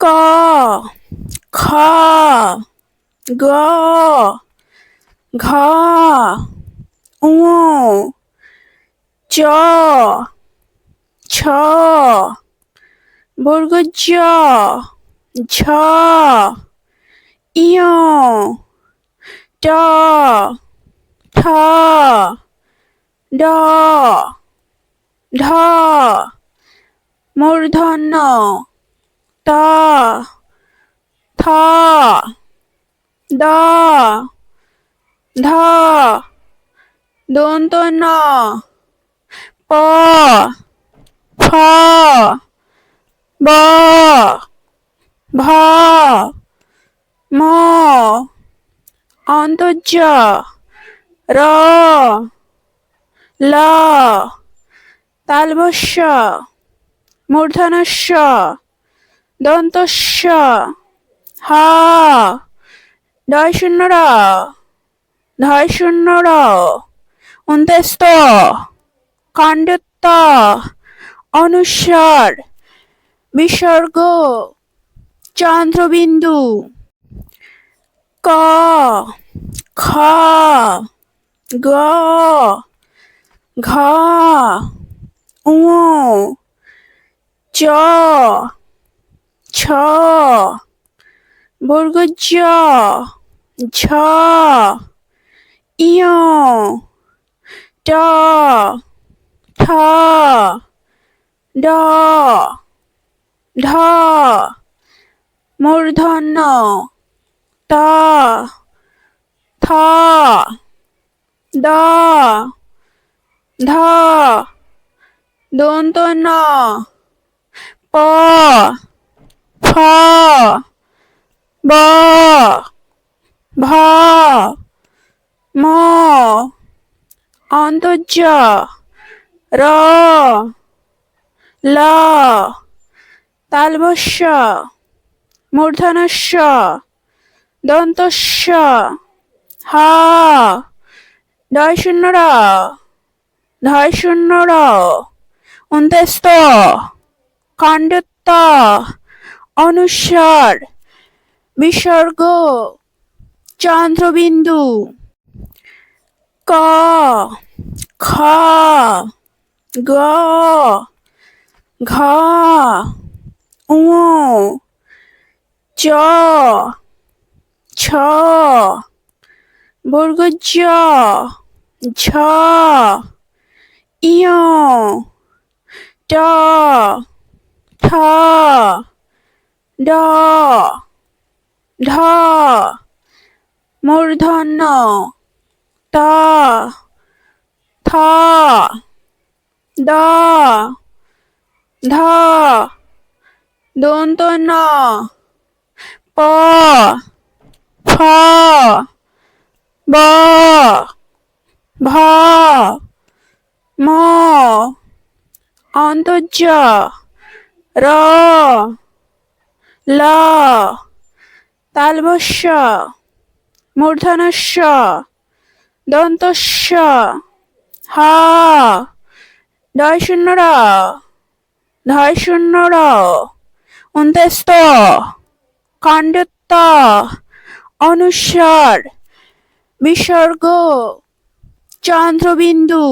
ক খ গ ঘ ঙ চ ছ বর্গ জ ঝ ইয় ট ঠ ড ঢ মূর্ধন্য ত থ দ ধ দন্ত ন প ফ ব ভ ম অন্তর্য র ল তালবস্য মূর্ধনস্য দন্তস্য হ ঢয় র ঢয় র অন্ত্যস্ত কাণ্ডত্ব অনুস্বার বিসর্গ চন্দ্রবিন্দু ক খ গ ঘ ঙ চ ছ বর্গ জ ঝ ইয় ট ঠ ড ঢ মূর্ধন্য ত থ দ ধ দন্ত ন প ফ ব ভ ম অন্তর্য র ল তালবস্য মূর্ধনস্য দন্তস্য হ ঢয় র ঢয় র অন্ত্যস্ত কাণ্ডত্ব অনুস্বার বিসর্গ চন্দ্রবিন্দু ক খ গ ঘ ঙ চ ছ বর্গ জ ঝ ইয় ট ঠ ড ঢ মূর্ধন্য ত থ দ ধ দন্ত ন প ফ ব ভ ম অন্তর্য র ল তালবস্য মূর্ধনস্য দন্তস্য হ ঢয় র ঢয় র অন্ত্যস্ত কাণ্ডত্ব অনুস্বার বিসর্গ চন্দ্রবিন্দু।